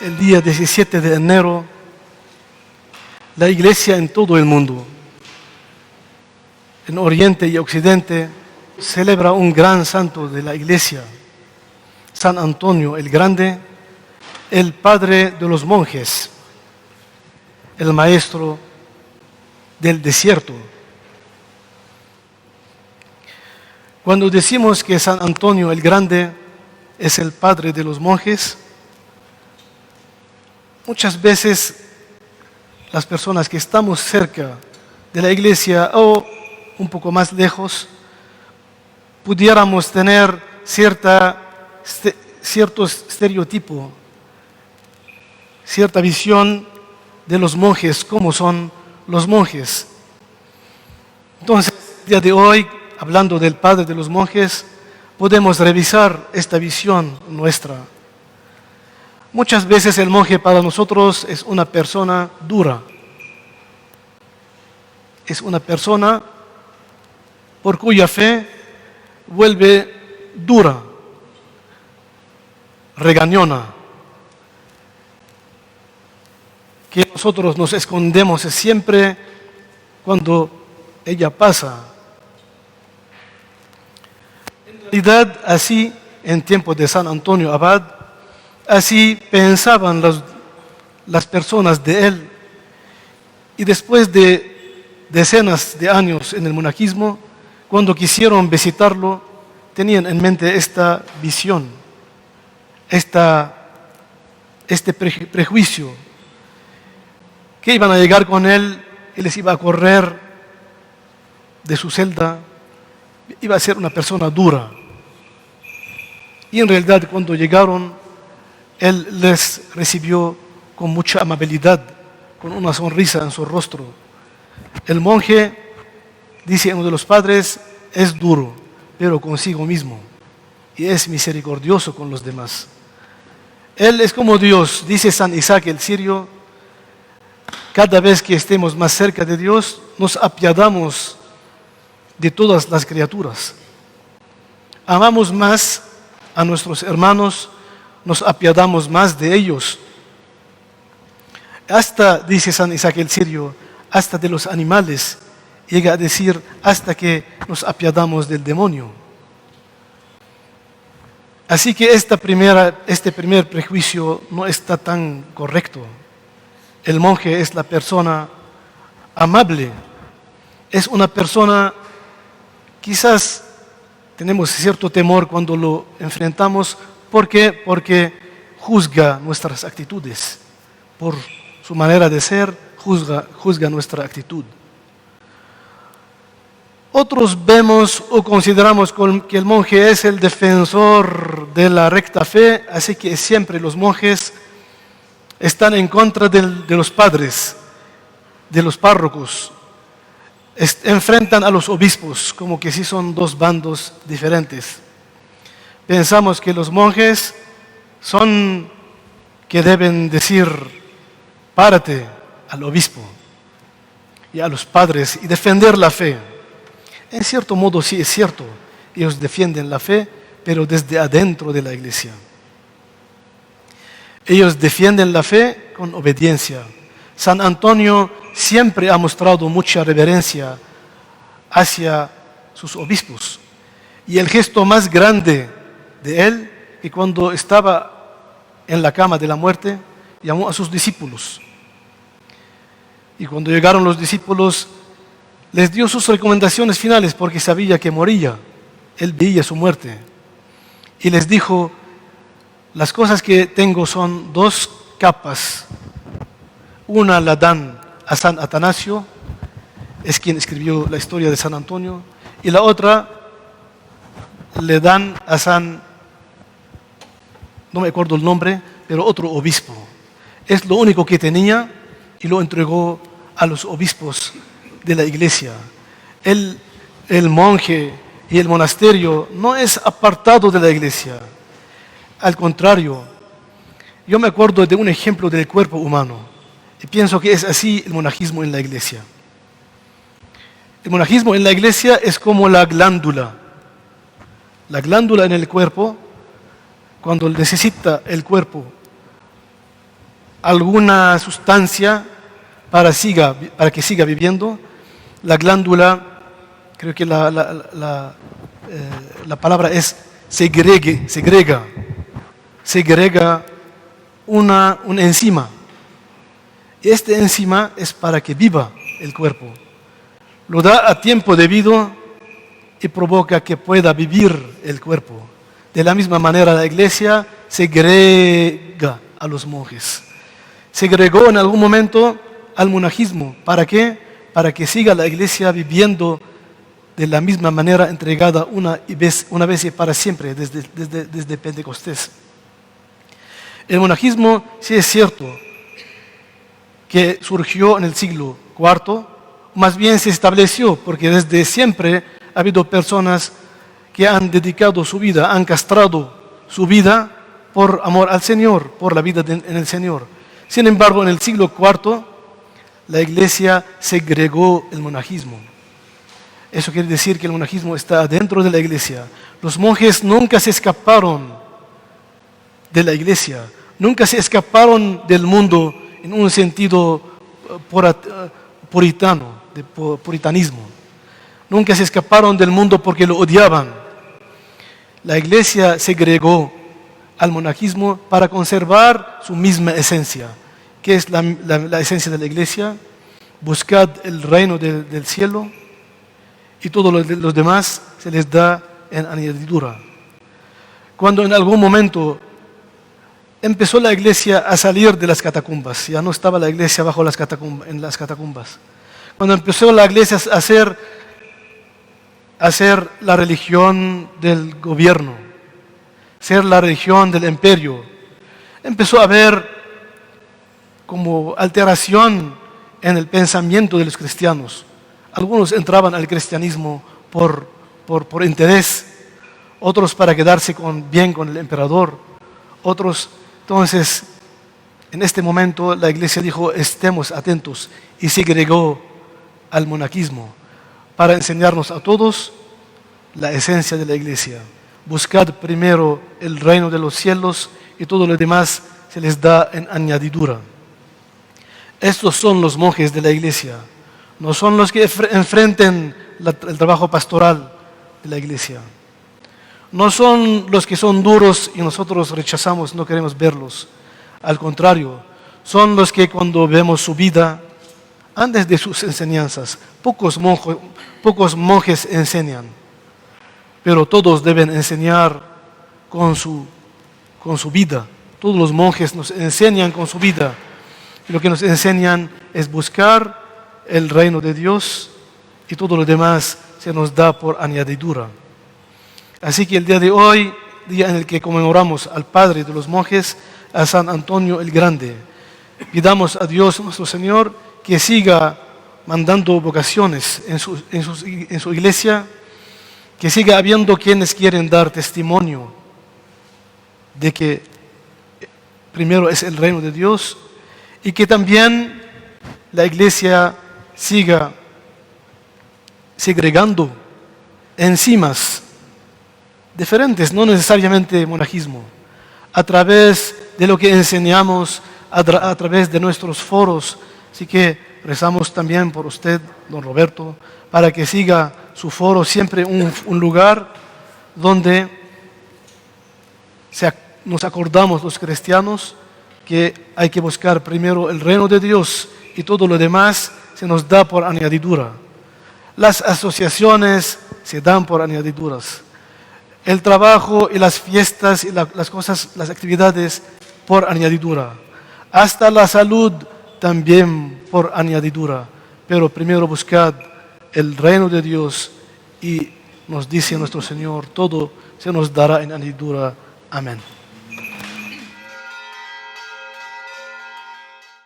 el día 17 de enero, la Iglesia en todo el mundo, en Oriente y Occidente, celebra un gran santo de la Iglesia, San Antonio el Grande, el padre de los monjes, el maestro del desierto. Cuando decimos que San Antonio el Grande es el padre de los monjes, muchas veces las personas que estamos cerca de la iglesia o un poco más lejos, pudiéramos tener cierto estereotipo, cierta visión de los monjes, cómo son los monjes. Entonces, el día de hoy, hablando del padre de los monjes, podemos revisar esta visión nuestra. Muchas veces el monje para nosotros es una persona dura. Es una persona por cuya fe vuelve dura, regañona, que nosotros nos escondemos siempre cuando ella pasa. En realidad, así, en tiempos de San Antonio Abad, así pensaban las personas de él. Y después de decenas de años en el monaquismo, cuando quisieron visitarlo, tenían en mente esta visión, este prejuicio, que iban a llegar con él y les iba a correr de su celda, iba a ser una persona dura. Y en realidad cuando llegaron, él les recibió con mucha amabilidad, con una sonrisa en su rostro. El monje, dice uno de los padres, es duro, pero consigo mismo, y es misericordioso con los demás. Él es como Dios, dice San Isaac el Sirio. Cada vez que estemos más cerca de Dios, nos apiadamos de todas las criaturas. Amamos más a nuestros hermanos, nos apiadamos más de ellos. Hasta, dice San Isaac el Sirio, hasta de los animales, llega a decir hasta que nos apiadamos del demonio. Así que este primer prejuicio no está tan correcto. El monje es la persona amable, es una persona, quizás tenemos cierto temor cuando lo enfrentamos. ¿Por qué? Porque juzga nuestras actitudes. Por su manera de ser, juzga nuestra actitud. Otros vemos o consideramos que el monje es el defensor de la recta fe, así que siempre los monjes están en contra de los padres, de los párrocos. Enfrentan a los obispos, como que sí son dos bandos diferentes. Pensamos que los monjes son que deben decir, párate al obispo y a los padres y defender la fe. En cierto modo sí es cierto, ellos defienden la fe, pero desde adentro de la iglesia. Ellos defienden la fe con obediencia. San Antonio siempre ha mostrado mucha reverencia hacia sus obispos. Y el gesto más grande de él, que cuando estaba en la cama de la muerte, llamó a sus discípulos. Y cuando llegaron los discípulos, les dio sus recomendaciones finales porque sabía que moría. Él veía su muerte. Y les dijo, las cosas que tengo son dos capas. Una la dan a San Atanasio, es quien escribió la historia de San Antonio, y la otra le dan a San, no me acuerdo el nombre, pero otro obispo. Es lo único que tenía y lo entregó a los obispos de la iglesia. El monje y el monasterio no es apartado de la iglesia. Al contrario, yo me acuerdo de un ejemplo del cuerpo humano y pienso que es así el monajismo en la iglesia. El monajismo en la iglesia es como la glándula. La glándula en el cuerpo, cuando necesita el cuerpo alguna sustancia para que siga viviendo, la glándula, creo que la palabra es segrega una enzima. Y esta enzima es para que viva el cuerpo. Lo da a tiempo debido y provoca que pueda vivir el cuerpo. De la misma manera la iglesia segrega a los monjes. Segregó en algún momento al monajismo. ¿Para qué? Para que siga la iglesia viviendo de la misma manera entregada una vez y para siempre desde Pentecostés. El monajismo sí es cierto que surgió en el siglo IV, más bien se estableció porque desde siempre ha habido personas que han dedicado su vida, han castrado su vida por amor al Señor, por la vida en el Señor. Sin embargo, en el siglo IV, la iglesia segregó el monajismo. Eso quiere decir que el monajismo está dentro de la iglesia. Los monjes nunca se escaparon de la iglesia, nunca se escaparon del mundo en un sentido puritanismo. Nunca se escaparon del mundo porque lo odiaban. La iglesia segregó al monajismo para conservar su misma esencia. ¿Qué es la esencia de la iglesia? Buscad el reino del cielo y todos los demás se les da en añadidura. Cuando en algún momento empezó la iglesia a salir de las catacumbas, ya no estaba la iglesia en las catacumbas. Cuando empezó la iglesia a ser la religión del gobierno, ser la religión del imperio, empezó a haber como alteración en el pensamiento de los cristianos. Algunos entraban al cristianismo por interés, otros para quedarse bien con el emperador, otros. Entonces, en este momento la iglesia dijo, estemos atentos, y segregó al monajismo para enseñarnos a todos la esencia de la iglesia. Buscad primero el reino de los cielos y todo lo demás se les da en añadidura. Estos son los monjes de la iglesia. No son los que enfrenten el trabajo pastoral de la iglesia. No son los que son duros y nosotros rechazamos, no queremos verlos. Al contrario, son los que cuando vemos su vida, antes de sus enseñanzas, pocos monjes enseñan, pero todos deben enseñar con su vida. Todos los monjes nos enseñan con su vida. Y lo que nos enseñan es buscar el reino de Dios y todo lo demás se nos da por añadidura. Así que el día de hoy, día en el que conmemoramos al padre de los monjes, a San Antonio el Grande, pidamos a Dios nuestro Señor que siga mandando vocaciones en su iglesia, que siga habiendo quienes quieren dar testimonio de que primero es el reino de Dios y que también la iglesia siga segregando enzimas diferentes, no necesariamente monajismo, a través de lo que enseñamos, a través de nuestros foros. Así que rezamos también por usted, don Roberto, para que siga su foro siempre un lugar donde nos acordamos los cristianos que hay que buscar primero el reino de Dios y todo lo demás se nos da por añadidura. Las asociaciones se dan por añadiduras. El trabajo y las fiestas y las actividades por añadidura. Hasta la salud también por añadidura. Pero primero buscad el reino de Dios y nos dice nuestro Señor, todo se nos dará en añadidura. Amén.